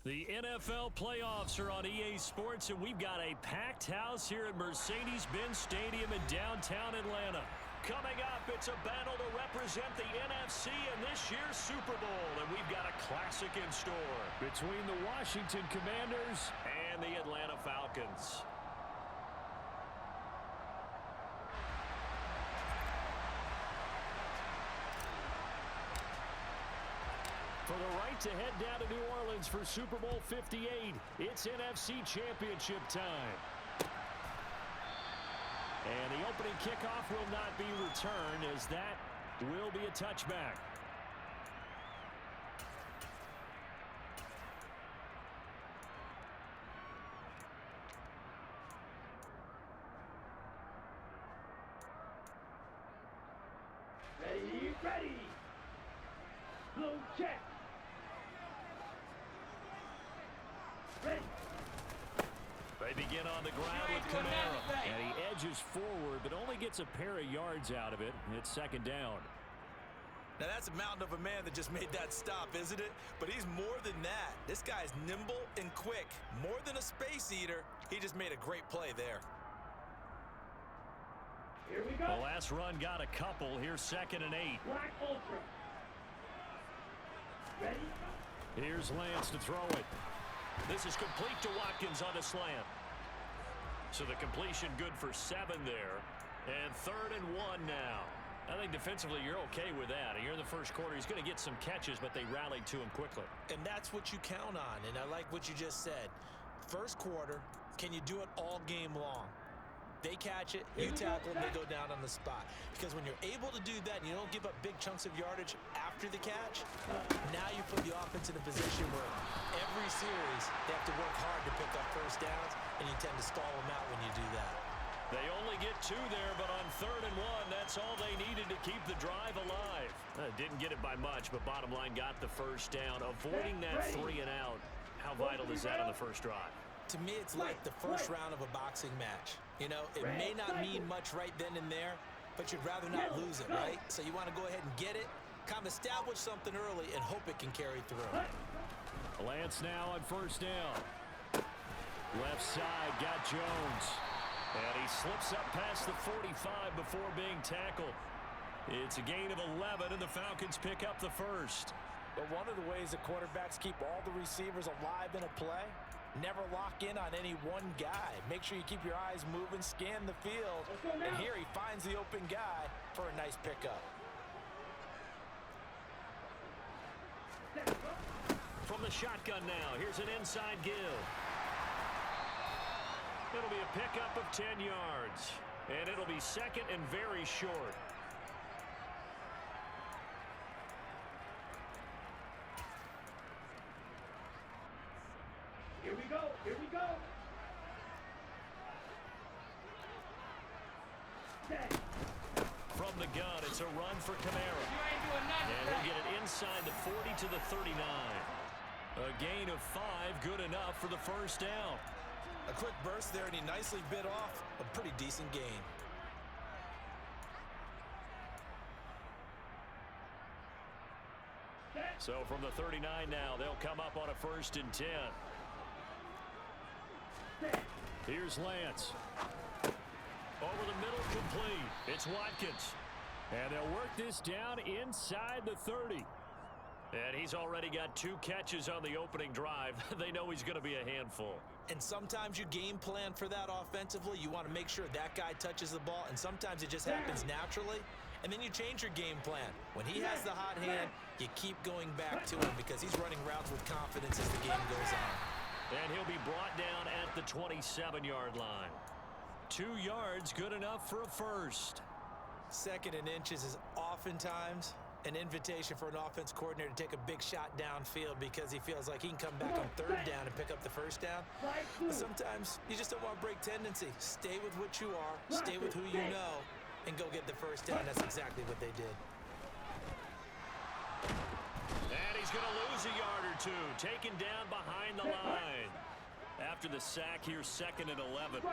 The NFL playoffs are on EA Sports, and we've got a packed house here at Mercedes-Benz Stadium in downtown Atlanta. Coming up, it's a battle to represent the NFC in this year's Super Bowl, and we've got a classic in store between the Washington Commanders and the Atlanta Falcons. For the right to head down to New Orleans for Super Bowl 58, it's NFC Championship time. And the opening kickoff will not be returned, as that will be a touchback. Ready. Blue check. Ready. They begin on the ground with Kamara. And he edges forward, but only gets a pair of yards out of it. It's second down. Now, that's a mountain of a man that just made that stop, isn't it? But he's more than that. This guy's nimble and quick. More than a space eater. He just made a great play there. Here we go. The last run got a couple. Here's 2nd and 8. Black Ultra. Ready? Here's Lance to throw it. This is complete to Watkins on a slant. So the completion good for 7 there. And 3rd and 1 now. I think defensively you're okay with that. Here in the first quarter, he's going to get some catches, but they rallied to him quickly. And that's what you count on, and I like what you just said. First quarter, can you do it all game long? They catch it, you tackle, and they go down on the spot. Because when you're able to do that and you don't give up big chunks of yardage after the catch, now you put the offense in a position where every series they have to work hard to pick up first downs, and you tend to stall them out when you do that. They only get 2 there, but on 3rd and 1, that's all they needed to keep the drive alive. Didn't get it by much, but bottom line got the first down. Avoiding that 3 and out, how vital is that on the first drive? To me, it's like the first round of a boxing match. You know, it may not mean much right then and there, but you'd rather not lose it, right? So you want to go ahead and get it, kind of establish something early, and hope it can carry through. Lance now on first down. Left side, got Jones. And he slips up past the 45 before being tackled. It's a gain of 11, and the Falcons pick up the first. But one of the ways the quarterbacks keep all the receivers alive in a play, never lock in on any one guy. Make sure you keep your eyes moving, scan the field, and here he finds the open guy for a nice pickup. From the shotgun now, here's an inside give. It'll be a pickup of 10 yards, and it'll be 2nd and very short. Here we go. From the gun, it's a run for Kamara. And he'll get it inside the 40 to the 39. A gain of 5, good enough for the first down. A quick burst there, and he nicely bit off a pretty decent gain. So from the 39 now, they'll come up on a 1st and 10. Here's Lance. Over the middle, complete. It's Watkins. And they'll work this down inside the 30. And he's already got 2 catches on the opening drive. They know he's going to be a handful. And sometimes you game plan for that offensively. You want to make sure that guy touches the ball, and sometimes it just happens naturally. And then you change your game plan. When he has the hot hand, you keep going back to him because he's running routes with confidence as the game goes on. And he'll be brought down at the 27-yard line. 2 yards, good enough for a first. 2nd and inches is oftentimes an invitation for an offense coordinator to take a big shot downfield because he feels like he can come back on 3rd down and pick up the first down. But sometimes you just don't want to break tendency. Stay with what you are, stay with who you know, and go get the first down. That's exactly what they did. And he's going to lose a yard or 2, taken down behind the line. After the sack, here's 2nd and 11. 3.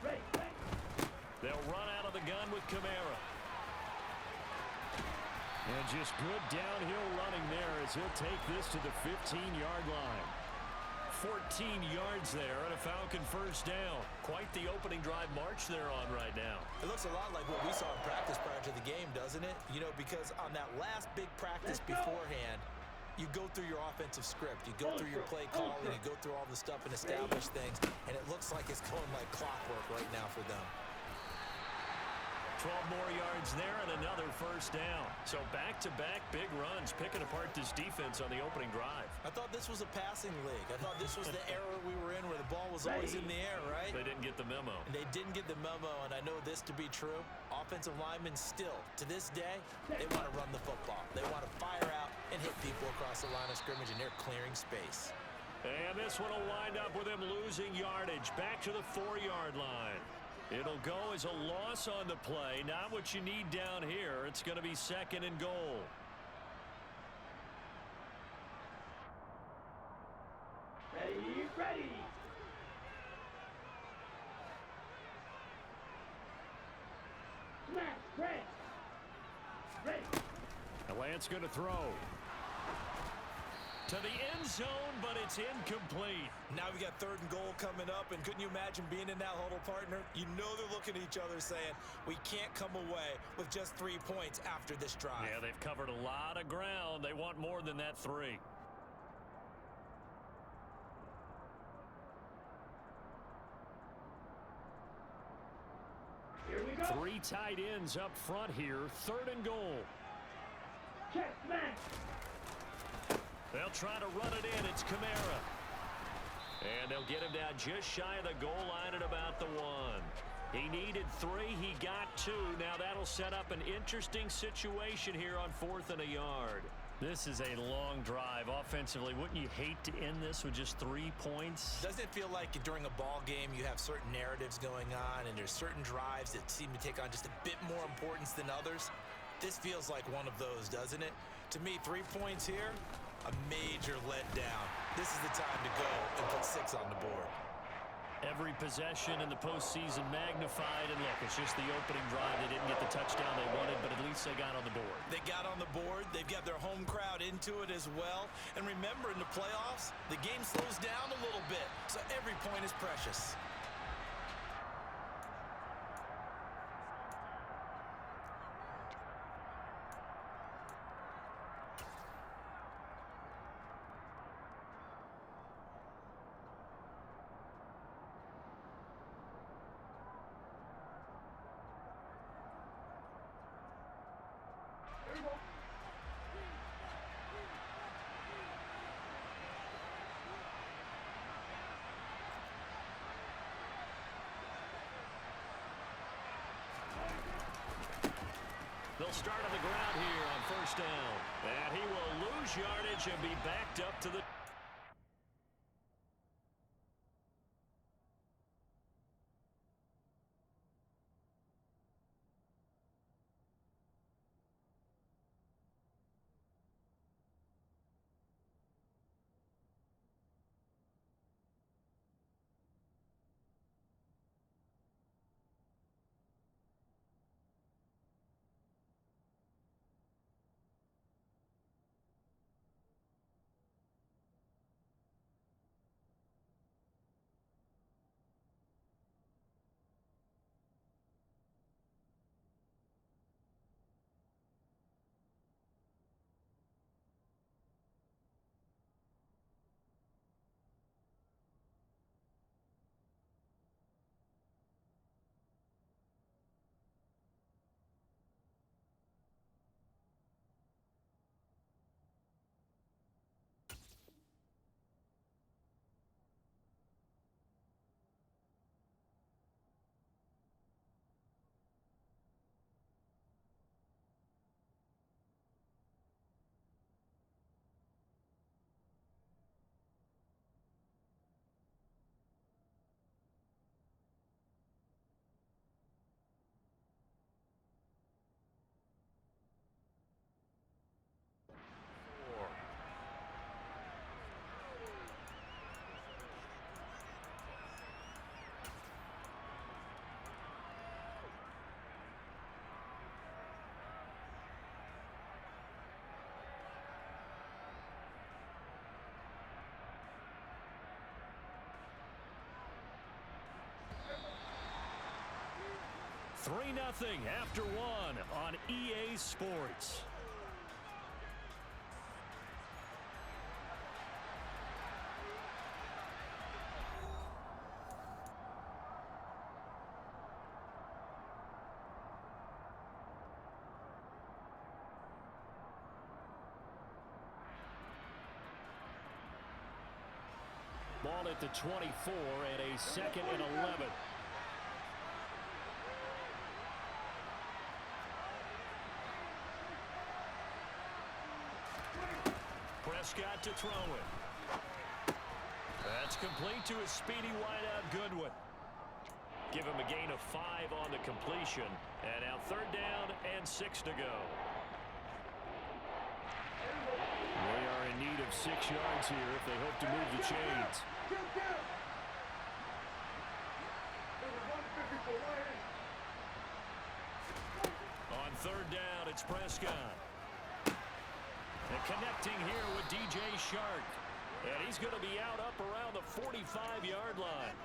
Ready. They'll run out of the gun with Kamara. And just good downhill running there as he'll take this to the 15-yard line. 14 yards there and a Falcon first down. Quite the opening drive march they're on right now. It looks a lot like what we saw in practice prior to the game, doesn't it? You know, because on that last big practice beforehand, you go through your offensive script, you go through your play calling, you go through all the stuff and establish things, and it looks like it's going like clockwork right now for them. 12 more yards there and another first down. So back-to-back big runs, picking apart this defense on the opening drive. I thought this was a passing league. I thought this was the era we were in where the ball was always in the air, right? They didn't get the memo. And they didn't get the memo, and I know this to be true. Offensive linemen still, to this day, they want to run the football. They want to fire out and hit people across the line of scrimmage, and they're clearing space. And this one will wind up with them losing yardage back to the 4-yard line. It'll go as a loss on the play. Not what you need down here. It's going to be second and goal. Ready, ready. Smash, ready. Ready. Now Lance going to throw. To the end zone, but it's incomplete. Now we got 3rd and goal coming up, and couldn't you imagine being in that huddle, partner? You know they're looking at each other saying, we can't come away with just 3 points after this drive. Yeah, they've covered a lot of ground. They want more than that 3. Here we go. 3 tight ends up front here. 3rd and goal. Check, smash. They'll try to run it in. It's Kamara. And they'll get him down just shy of the goal line at about the 1. He needed 3. He got 2. Now that'll set up an interesting situation here on 4th and a yard. This is a long drive offensively. Wouldn't you hate to end this with just 3 points? Doesn't it feel like during a ball game you have certain narratives going on and there's certain drives that seem to take on just a bit more importance than others? This feels like one of those, doesn't it? To me, 3 points here, a major letdown. This is the time to go and put 6 on the board. Every possession in the postseason magnified, and look, it's just the opening drive. They didn't get the touchdown they wanted, but at least they got on the board. They got on the board. They've got their home crowd into it as well. And remember, in the playoffs, the game slows down a little bit, so every point is precious. They'll start on the ground here on first down. And he will lose yardage and be backed up to the 3-0 after one on EA Sports. Ball at the 24 and a 2nd and 11. Prescott to throw it. That's complete to a speedy wideout Goodwin. Give him a gain of 5 on the completion. And now 3rd down and 6 to go. They are in need of 6 yards here if they hope to move the chains. On 3rd down, it's Prescott. And connecting here with DJ Shark. And he's going to be out up around the 45-yard line.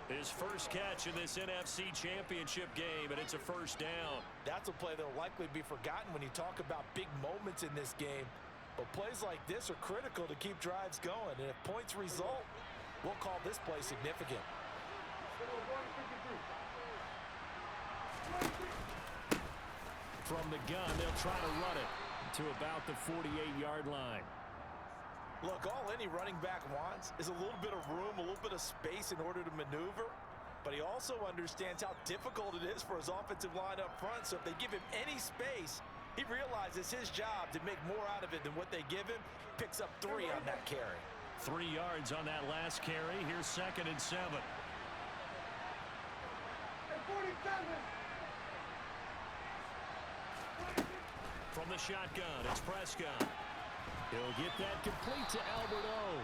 His first catch in this NFC Championship game, and it's a 1st down. That's a play that will likely be forgotten when you talk about big moments in this game. But plays like this are critical to keep drives going. And if points result, we'll call this play significant. From the gun, they'll try to run it to about the 48-yard line. Look, all any running back wants is a little bit of room, a little bit of space in order to maneuver. But he also understands how difficult it is for his offensive line up front. So if they give him any space, he realizes his job to make more out of it than what they give him. Picks up 3 on that carry. 3 yards on that last carry. Here's 2nd and 7. From the shotgun, it's Prescott. He'll get that complete to Albert O.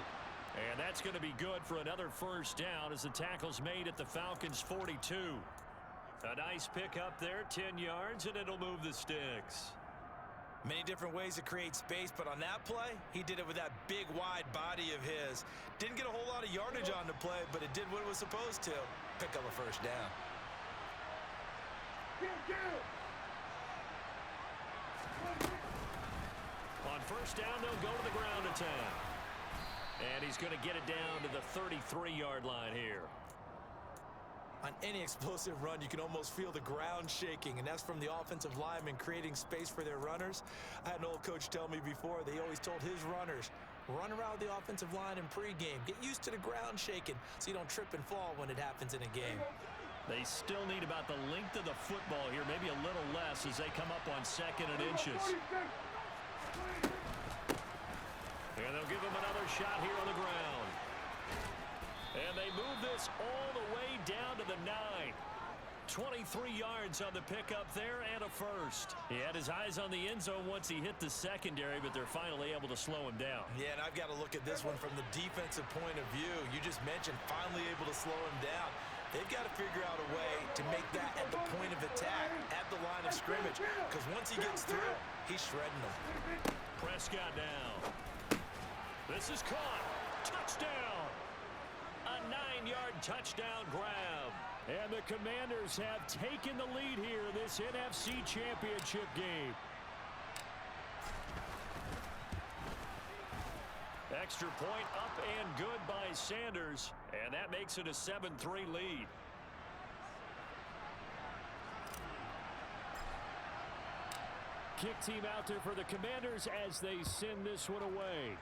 And that's going to be good for another 1st down as the tackle's made at the Falcons' 42. A nice pickup there, 10 yards, and it'll move the sticks. Many different ways to create space, but on that play, he did it with that big, wide body of his. Didn't get a whole lot of yardage on the play, but it did what it was supposed to. Pick up a 1st down. On 1st down, they'll go to the ground attack. And he's going to get it down to the 33-yard line here. On any explosive run, you can almost feel the ground shaking, and that's from the offensive linemen creating space for their runners. I had an old coach tell me before, they always told his runners, run around the offensive line in pregame. Get used to the ground shaking so you don't trip and fall when it happens in a game. They still need about the length of the football here, maybe a little less as they come up on 2nd and inches. And they'll give him another shot here on the ground. And they move this all the way down to the 9. 23 yards on the pickup there and a 1st. He had his eyes on the end zone once he hit the secondary, but they're finally able to slow him down. Yeah, and I've got to look at this one from the defensive point of view. You just mentioned finally able to slow him down. They've got to figure out a way to make that at the point of attack, at the line of scrimmage, because once he gets through, he's shredding them. Prescott now. This is caught. Touchdown. A 9-yard touchdown grab. And the Commanders have taken the lead here in this NFC Championship game. Extra point up and good by Sanders. And that makes it a 7-3 lead. Kick team out there for the Commanders as they send this one away.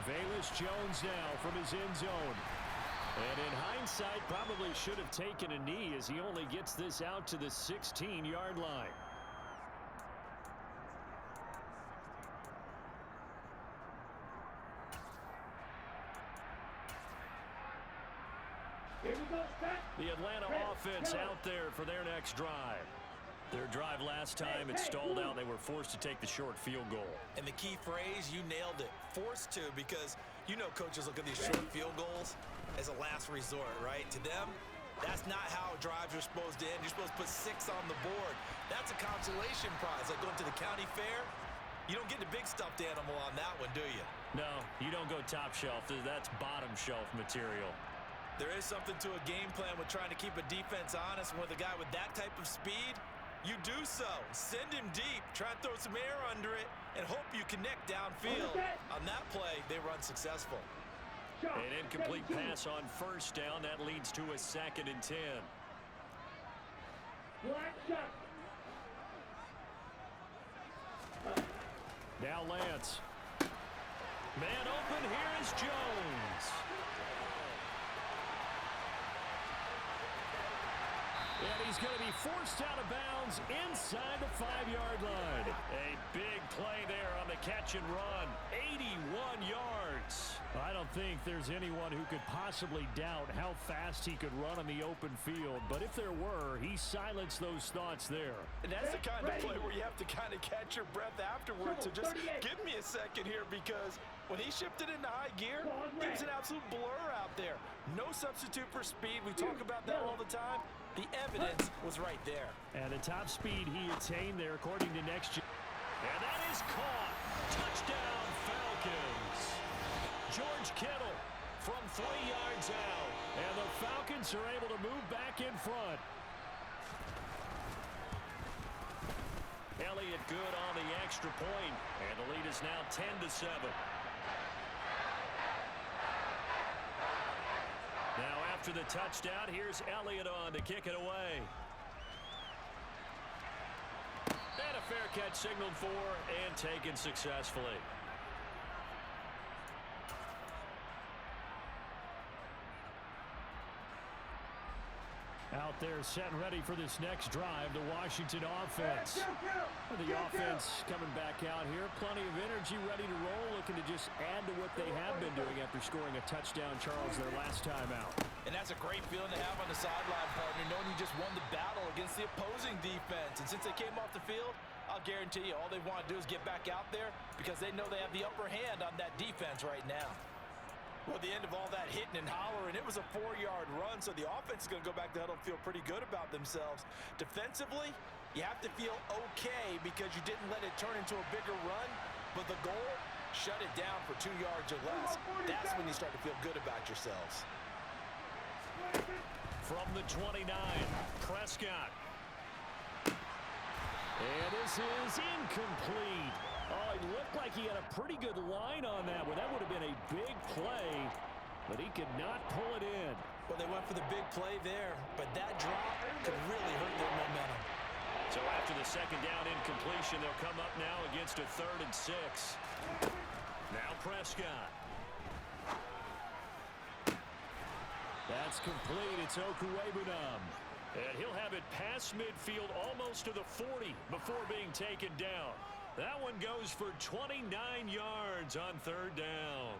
Velus Jones now from his end zone. And in hindsight, probably should have taken a knee as he only gets this out to the 16-yard line. The Atlanta offense out there for their next drive. Their drive last time, it stalled out. They were forced to take the short field goal. And the key phrase, you nailed it. Forced to, because you know coaches look at these short field goals as a last resort, right? To them, that's not how drives are supposed to end. You're supposed to put 6 on the board. That's a consolation prize, like going to the county fair. You don't get the big stuffed animal on that one, do you? No, you don't go top shelf. That's bottom shelf material. There is something to a game plan with trying to keep a defense honest. With a guy with that type of speed, you do so. Send him deep, try and throw some air under it, and hope you connect downfield. On that play, they were unsuccessful. An incomplete pass on first down. That leads to a 2nd and 10. Black shot. Now Lance. Man open. Here is Jones. And he's going to be forced out of bounds inside the 5-yard line. A big play there on the catch and run. 81 yards. I don't think there's anyone who could possibly doubt how fast he could run on the open field. But if there were, he silenced those thoughts there. And that's the kind of play where you have to kind of catch your breath afterwards. So just give me a second here, because when he shifted into high gear, he was an absolute blur out there. No substitute for speed. We talk about that all the time. The evidence was right there. And the top speed he attained there, according to Next Gen. And that is caught. Touchdown, Falcons. George Kittle from 3 yards out. And the Falcons are able to move back in front. Elliott good on the extra point. And the lead is now 10-7. Now after the touchdown, here's Elliott on to kick it away. And a fair catch signaled for and taken successfully. Out there set and ready for this next drive, the Washington offense. The offense coming back out here. Plenty of energy, ready to roll, looking to just add to what they have been doing after scoring a touchdown, Charles, their last time out. And that's a great feeling to have on the sideline, partner, knowing you just won the battle against the opposing defense. And since they came off the field, I'll guarantee you all they want to do is get back out there, because they know they have the upper hand on that defense right now. Well, at the end of all that hitting and hollering, it was a 4-yard run, so the offense is going to go back to huddle and feel pretty good about themselves. Defensively, you have to feel okay because you didn't let it turn into a bigger run, but the goal, shut it down for 2 yards or less. That's when you start to feel good about yourselves. From the 29, Prescott. And this is incomplete. Oh, it looked like he had a pretty good line on that one. That would have been a big play, but he could not pull it in. Well, they went for the big play there, but that drop could really hurt their momentum. So after the 2nd down incompletion, they'll come up now against a 3rd and 6. Now Prescott. That's complete. It's Okuwebunam. And he'll have it past midfield almost to the 40 before being taken down. That one goes for 29 yards on 3rd down.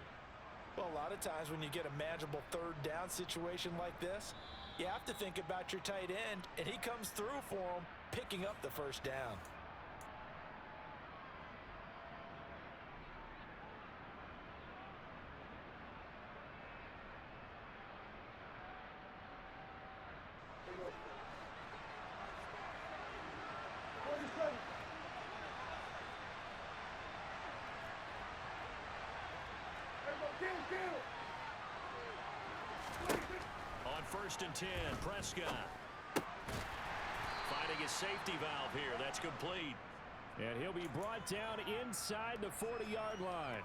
Well, a lot of times when you get a manageable 3rd down situation like this, you have to think about your tight end, and he comes through for him, picking up the 1st down. On 1st and 10, Prescott. Finding his safety valve here. That's complete. And he'll be brought down inside the 40-yard line.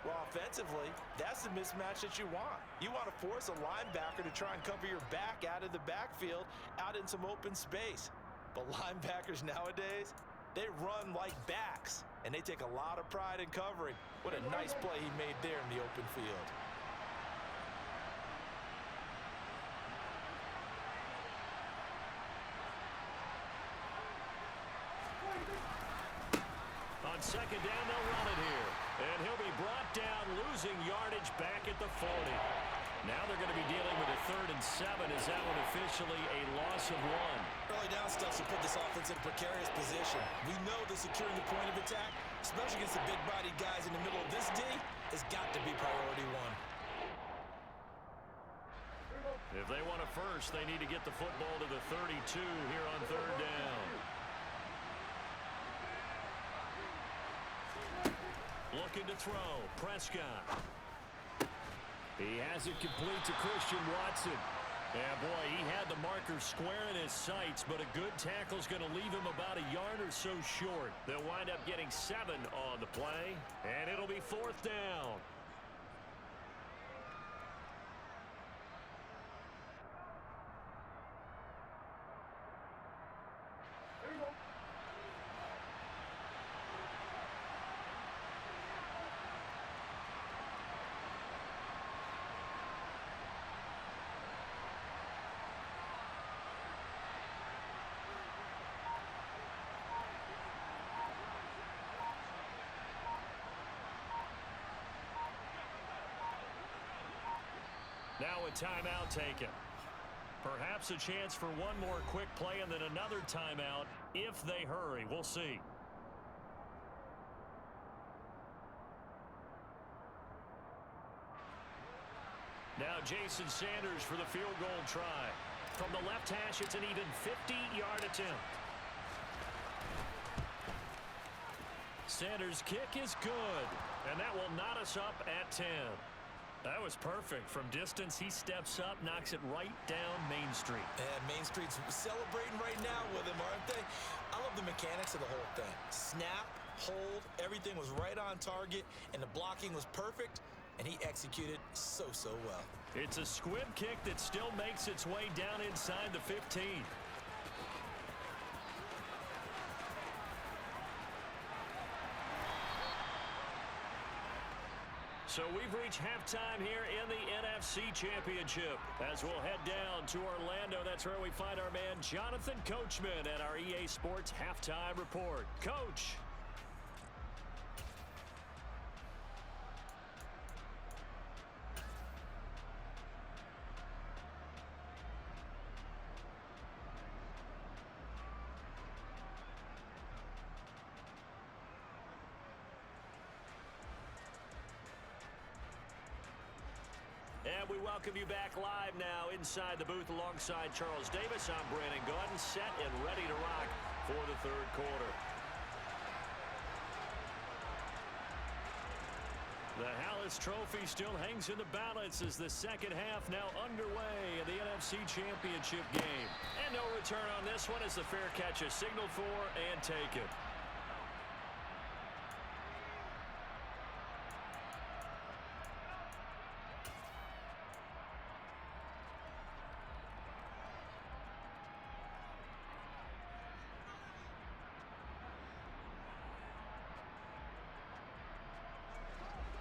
Well, offensively, that's the mismatch that you want. You want to force a linebacker to try and cover your back out of the backfield, out in some open space. But linebackers nowadays, they run like backs, and they take a lot of pride in covering. What a nice play he made there in the open field. On 2nd down, they'll run it here. And he'll be brought down, losing yardage back at the 40. Now they're going to be dealing with a 3rd and 7. Is that one officially a loss of 1? Early down stuff will put this offense in a precarious position. We know that securing the point of attack, especially against the big-bodied guys in the middle of this D, has got to be priority 1. If they want a first, they need to get the football to the 32 here on 3rd down. Looking to throw. Prescott. He has it complete to Christian Watson. Yeah, boy, he had the marker square in his sights, but a good tackle is going to leave him about a yard or so short. They'll wind up getting 7 on the play, and it'll be 4th down. Now a timeout taken. Perhaps a chance for one more quick play and then another timeout if they hurry. We'll see. Now Jason Sanders for the field goal try. From the left hash, it's an even 50-yard attempt. Sanders' kick is good, and that will knot us up at 10. That was perfect. From distance, he steps up, knocks it right down Main Street. And Main Street's celebrating right now with him, aren't they? I love the mechanics of the whole thing. Snap, hold, everything was right on target, and the blocking was perfect, and he executed so well. It's a squib kick that still makes its way down inside the 15. So we've reached halftime here in the NFC Championship. As we'll head down to Orlando, that's where we find our man Jonathan Coachman at our EA Sports Halftime Report. Coach. And we welcome you back live now inside the booth alongside Charles Davis. I'm Brandon Gaudin, set and ready to rock for the third quarter. The Hallis Trophy still hangs in the balance as the second half now underway in the NFC Championship game. And no return on this one as the fair catch is signaled for and taken.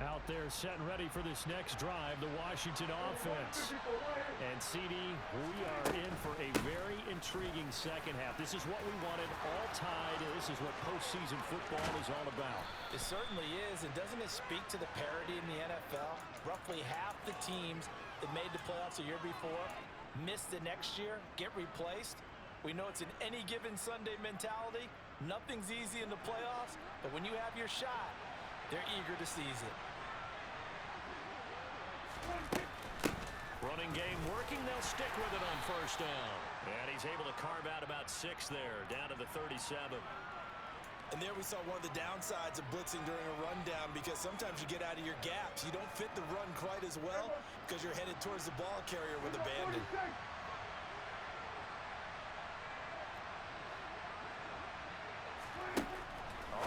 Out there set and ready for this next drive, the Washington offense. And CD, we are in for a very intriguing second half. This is what we wanted, all tied. This is what postseason football is all about. It certainly is, and doesn't it speak to the parity in the NFL? Roughly half the teams that made the playoffs a year before miss the next year, get replaced. We know it's an any given Sunday mentality. Nothing's easy in the playoffs, but when you have your shot, they're eager to seize it. Running game working. They'll stick with it on first down. And he's able to carve out about 6 there, down to the 37. And there we saw one of the downsides of blitzing during a rundown, because sometimes you get out of your gaps. You don't fit the run quite as well because you're headed towards the ball carrier with abandon.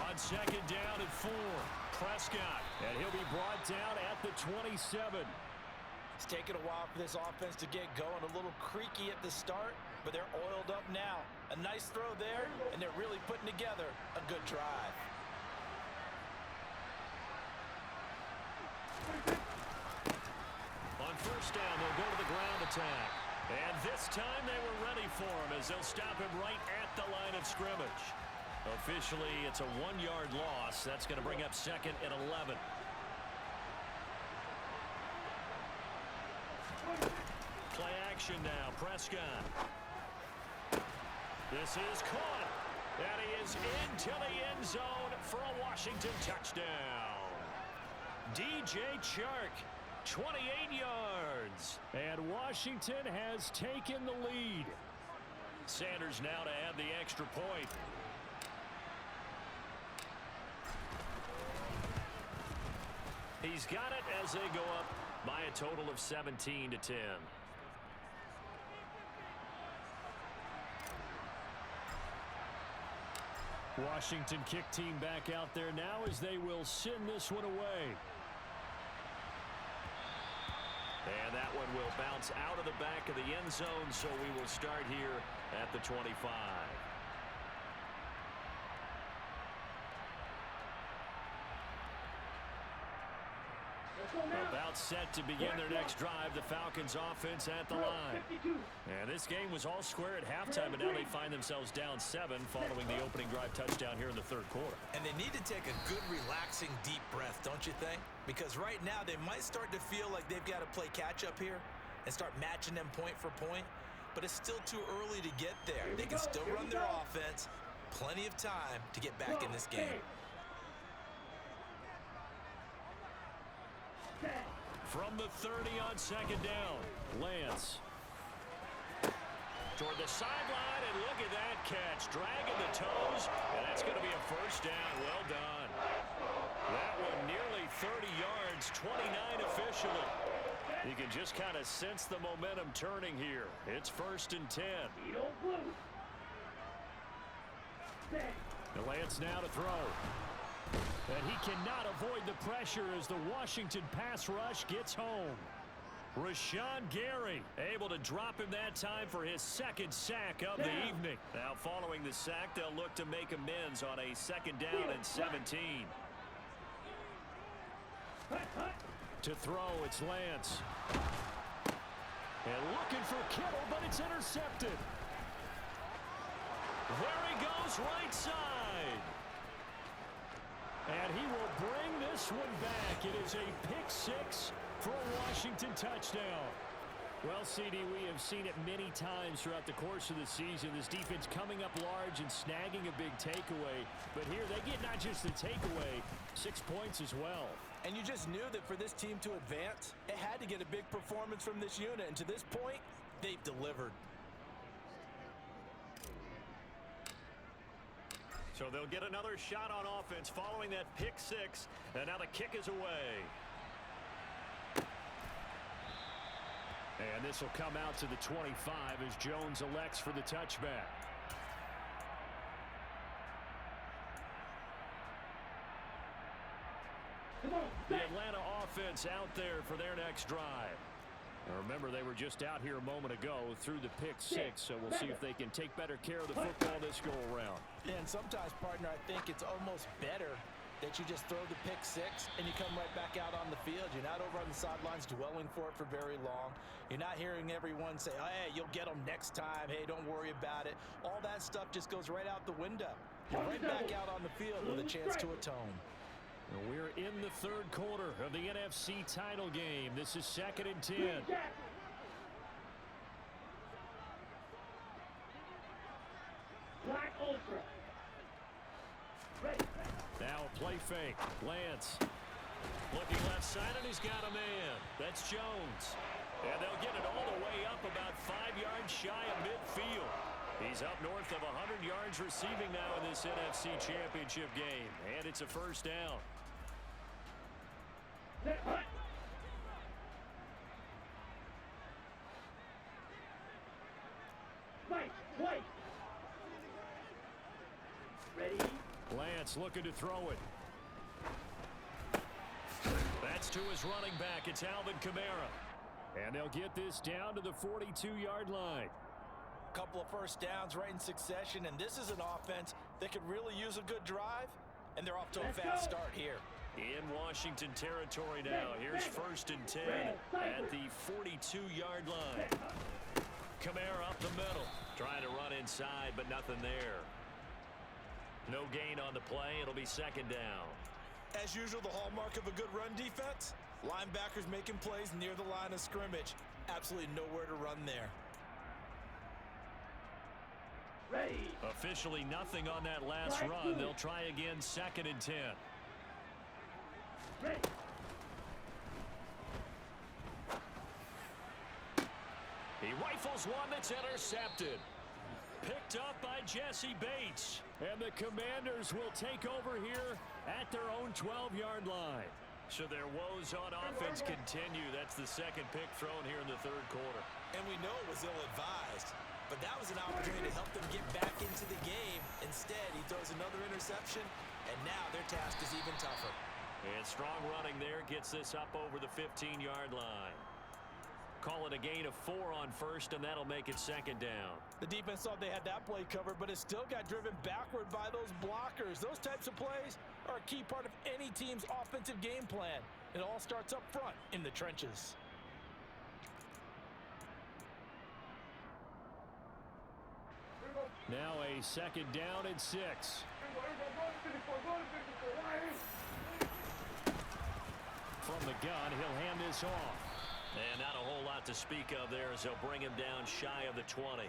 On second down and 4, Prescott. And he'll be brought down at the 27. It's taken a while for this offense to get going. A little creaky at the start, but they're oiled up now. A nice throw there, and they're really putting together a good drive. On first down, they'll go to the ground attack. And this time they were ready for him as they'll stop him right at the line of scrimmage. Officially, it's a 1-yard loss. That's going to bring up second and 11. Play action now. Prescott. This is caught. And he is into the end zone for a Washington touchdown. DJ Chark, 28 yards. And Washington has taken the lead. Sanders now to add the extra point. He's got it as they go up by a total of 17-10. Washington kick team back out there now as they will send this one away. And that one will bounce out of the back of the end zone, so we will start here at the 25. About set to begin their next drive. The Falcons offense at the line. And this game was all square at halftime, but now they find themselves down 7 following the opening drive touchdown here in the third quarter. And they need to take a good, relaxing, deep breath, don't you think? Because right now they might start to feel like they've got to play catch-up here and start matching them point for point. But it's still too early to get there. They can still run their offense. Plenty of time to get back in this game. From the 30 on second down, Lance. Toward the sideline, and look at that catch. Dragging the toes, and that's going to be a first down. Well done. That one nearly 30 yards, 29 officially. You can just kind of sense the momentum turning here. It's 1st and 10. The Lance now to throw. And he cannot avoid the pressure as the Washington pass rush gets home. Rashawn Gary able to drop him that time for his second sack of the evening. Now following the sack, they'll look to make amends on a 2nd down and 17. To throw, it's Lance. And looking for Kittle, but it's intercepted. There he goes, right side. And he will bring this one back. It is a pick 6 for a Washington touchdown. Well, CD, we have seen it many times throughout the course of the season. This defense coming up large and snagging a big takeaway. But here they get not just the takeaway, 6 points as well. And you just knew that for this team to advance, it had to get a big performance from this unit. And to this point, they've delivered. So they'll get another shot on offense following that pick 6. And now the kick is away. And this will come out to the 25 as Jones elects for the touchback. The Atlanta offense out there for their next drive. Now remember, they were just out here a moment ago through the pick 6, so we'll see if they can take better care of the football this go around. And sometimes, partner, I think it's almost better that you just throw the pick 6 and you come right back out on the field. You're not over on the sidelines dwelling for it for very long. You're not hearing everyone say, oh, hey, you'll get them next time. Hey, don't worry about it. All that stuff just goes right out the window. You're right back out on the field with a chance to atone. We're in the third quarter of the NFC title game. This is 2nd and 10. Black Ultra. Ready. Now a play fake. Lance. Looking left side, and he's got a man. That's Jones. And they'll get it all the way up about 5 yards shy of midfield. He's up north of 100 yards receiving now in this NFC Championship game. And it's a first down. White. Ready. Lance looking to throw it. That's to his running back. It's Alvin Kamara. And they'll get this down to the 42-yard line. Couple of first downs right in succession, and this is an offense that could really use a good drive, and they're off to a fast start here. In Washington territory now. Here's 1st and 10 at the 42-yard line. Kamara up the middle. Trying to run inside, but nothing there. No gain on the play. It'll be 2nd down. As usual, the hallmark of a good run defense, linebackers making plays near the line of scrimmage. Absolutely nowhere to run there. Ready. Officially nothing on that last run. They'll try again 2nd and 10. Ready. He rifles one that's intercepted. Picked up by Jesse Bates. And the Commanders will take over here at their own 12-yard line. So their woes on offense continue. That's the second pick thrown here in the third quarter. And we know it was ill-advised, but that was an opportunity to help them get back into the game. Instead, he throws another interception, and now their task is even tougher. And strong running there gets this up over the 15-yard line. Call it a gain of 4 on first, and that'll make it second down. The defense thought they had that play covered, but it still got driven backward by those blockers. Those types of plays are a key part of any team's offensive game plan. It all starts up front in the trenches. Now a second down and 6. From the gun, he'll hand this off. And not a whole lot to speak of there as they'll bring him down shy of the 20.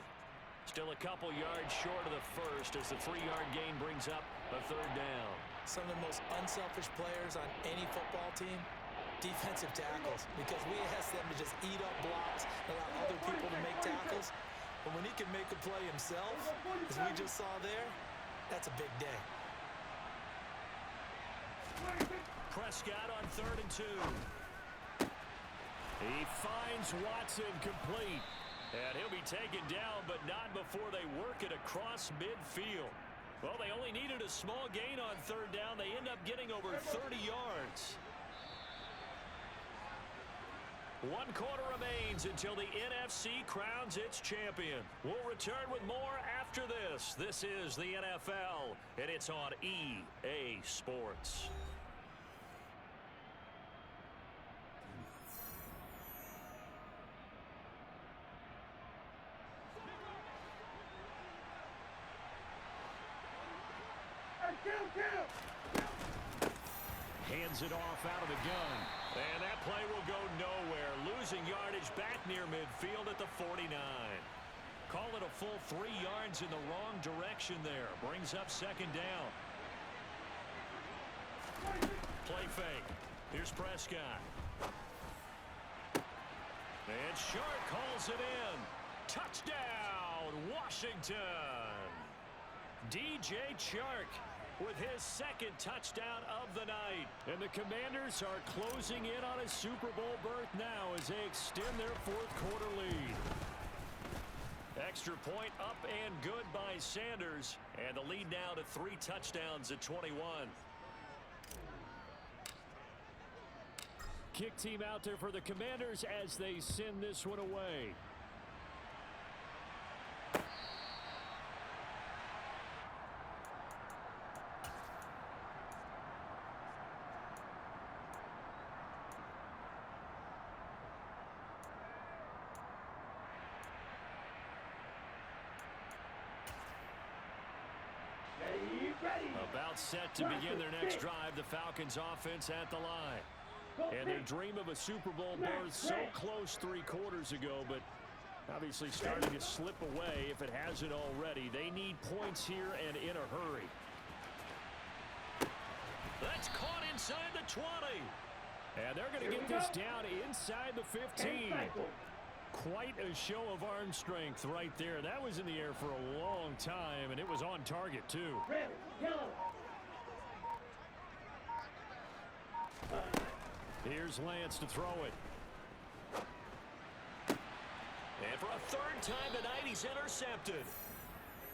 Still a couple yards short of the first as the 3-yard gain brings up a third down. Some of the most unselfish players on any football team, defensive tackles, because we ask them to just eat up blocks, allow other people to make tackles. But when he can make a play himself, as we just saw there, that's a big day. Prescott on 3rd and 2. He finds Watson complete. And he'll be taken down, but not before they work it across midfield. Well, they only needed a small gain on 3rd down. They end up getting over 30 yards. 1 quarter remains until the NFC crowns its champion. We'll return with more after this. This is the NFL, and it's on EA Sports. Hands it off out of the gun. And that play will go nowhere. Losing yardage back near midfield at the 49. Call it a full 3 yards in the wrong direction there. Brings up second down. Play fake. Here's Prescott. And Shark calls it in. Touchdown, Washington. DJ Chark with his second touchdown of the night. And the Commanders are closing in on a Super Bowl berth now as they extend their 4th quarter lead. Extra point up and good by Sanders. And the lead now to 3 touchdowns at 21. Kick team out there for the Commanders as they send this one away. About set to begin their next drive, the Falcons offense at the line. And their dream of a Super Bowl berth so close 3 quarters ago, but obviously starting to slip away if it hasn't already. They need points here and in a hurry. That's caught inside the 20. And they're going to get this down inside the 15. Quite a show of arm strength right there. That was in the air for a long time, and it was on target, too. Red, yellow. Here's Lance to throw it. And for a 3rd time tonight, he's intercepted.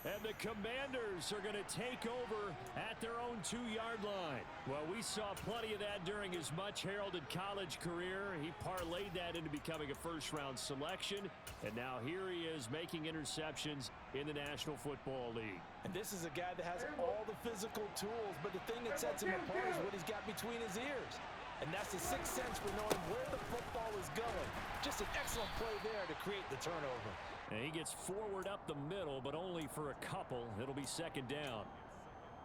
And the Commanders are going to take over at their own 2-yard line. Well, we saw plenty of that during his much-heralded college career. He parlayed that into becoming a first-round selection. And now here he is making interceptions in the National Football League. And this is a guy that has all the physical tools, but the thing that sets him apart is what he's got between his ears. And that's the 6th sense for knowing where the football is going. Just an excellent play there to create the turnover. And he gets forward up the middle, but only for a couple. It'll be second down.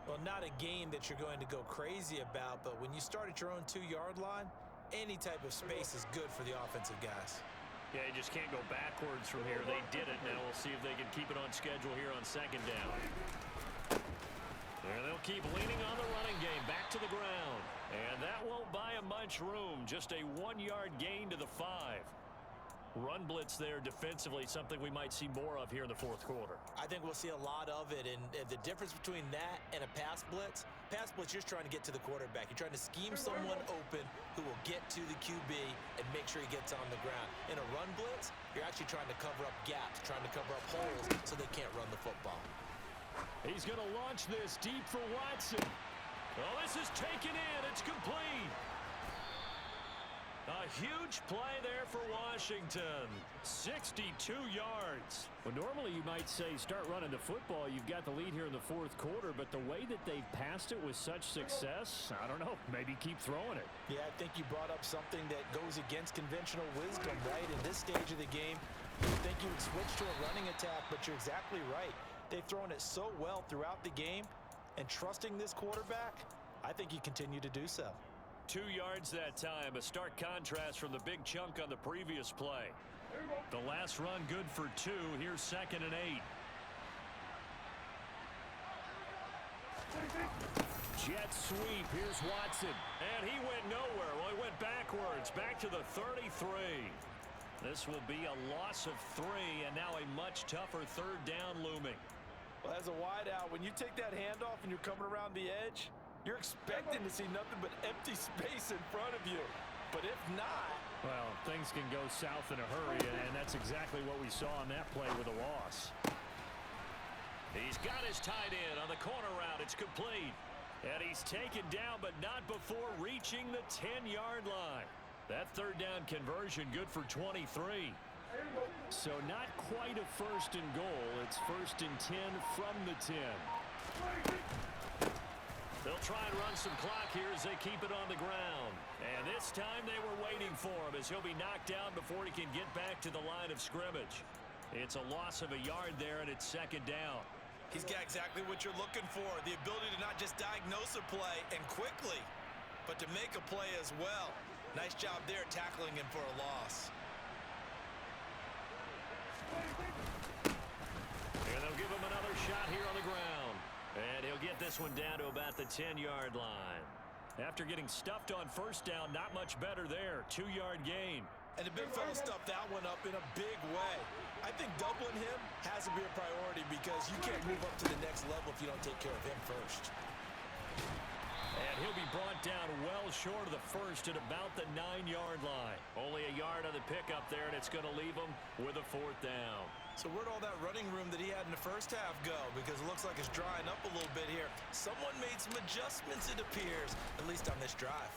Well, not a game that you're going to go crazy about, but when you start at your own 2-yard line, any type of space is good for the offensive guys. Yeah, you just can't go backwards from here. They did it. Now we'll see if they can keep it on schedule here on second down. There they'll keep leaning on the running game. Back to the ground. And that won't buy him much room. Just a 1-yard gain to the 5. Run blitz there defensively, something we might see more of here in the fourth quarter. I think we'll see a lot of it, and the difference between that and a pass blitz, you're trying to get to the quarterback. You're trying to scheme someone open who will get to the QB and make sure he gets on the ground. In a run blitz, you're actually trying to cover up gaps, trying to cover up holes so they can't run the football. He's going to launch this deep for Watson. Oh, this is taken in. It's complete. A huge play there for Washington. 62 yards. Well, normally you might say start running the football. You've got the lead here in the fourth quarter, but the way that they've passed it with such success, I don't know, maybe keep throwing it. Yeah, I think you brought up something that goes against conventional wisdom, right? In this stage of the game, you would think you would switch to a running attack, but you're exactly right. They've thrown it so well throughout the game, and trusting this quarterback, I think you continue to do so. 2 yards that time, a stark contrast from the big chunk on the previous play. The last run good for 2. Here's 2nd and 8. Jet sweep. Here's Watson. And he went nowhere. Well, he went backwards, back to the 33. This will be a loss of 3, and now a much tougher 3rd down looming. Well, as a wideout, when you take that handoff and you're coming around the edge, you're expecting to see nothing but empty space in front of you. But if not... Well, things can go south in a hurry, and that's exactly what we saw on that play with a loss. He's got his tight end on the corner route. It's complete. And he's taken down, but not before reaching the 10-yard line. That 3rd down conversion good for 23. So not quite a 1st and goal. It's 1st and 10 from the 10. They'll try and run some clock here as they keep it on the ground. And this time they were waiting for him as he'll be knocked down before he can get back to the line of scrimmage. It's a loss of a yard there, and it's 2nd down. He's got exactly what you're looking for, the ability to not just diagnose a play and quickly, but to make a play as well. Nice job there tackling him for a loss. And they'll give him another shot here on the ground. And he'll get this one down to about the 10-yard line. After getting stuffed on 1st down, not much better there. 2-yard gain. And the big fella stuffed that one up in a big way. I think doubling him has to be a priority because you can't move up to the next level if you don't take care of him first. And he'll be brought down well short of the 1st at about the 9-yard line. Only a yard on the pickup there, and it's going to leave him with a 4th down. So where'd all that running room that he had in the first half go? Because it looks like it's drying up a little bit here. Someone made some adjustments, it appears, at least on this drive.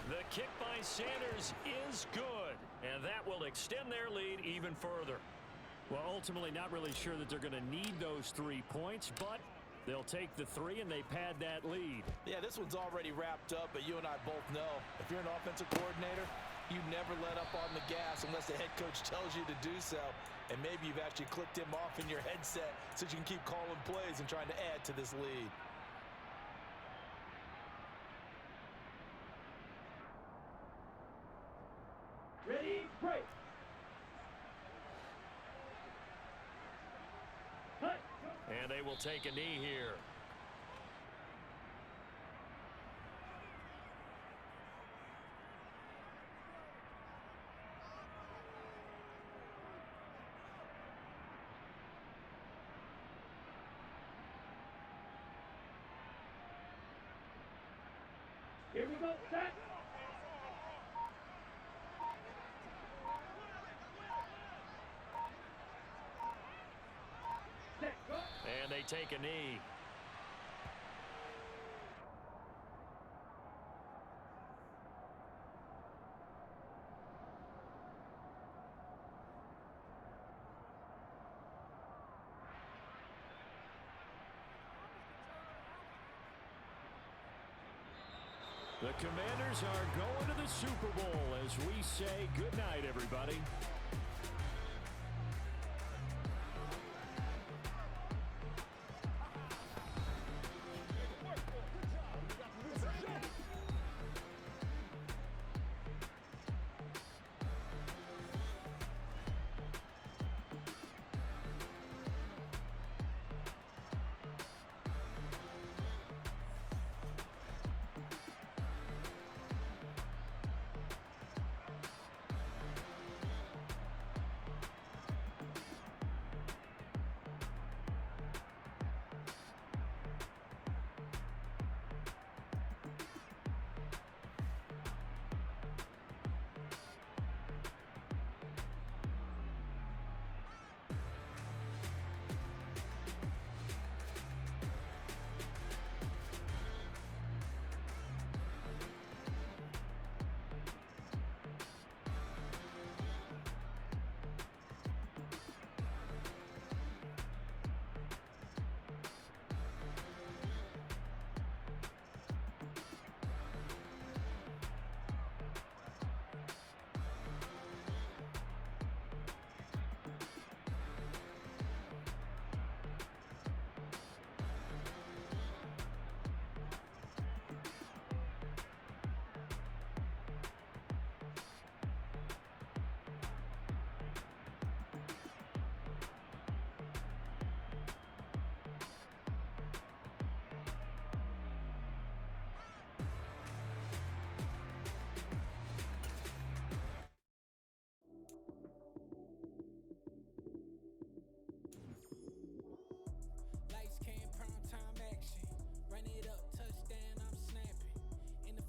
The kick by Sanders is good, and that will extend their lead even further. Well, ultimately not really sure that they're going to need those 3 points, but they'll take the 3 and they pad that lead. Yeah, this one's already wrapped up, but you and I both know if you're an offensive coordinator, you never let up on the gas unless the head coach tells you to do so. And maybe you've actually clicked him off in your headset so you can keep calling plays and trying to add to this lead. Ready, break. Cut. And they will take a knee here. Here we go, set. Set, go. And they take a knee. The Commanders are going to the Super Bowl as we say good night, everybody.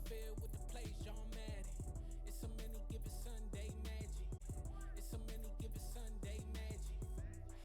filled with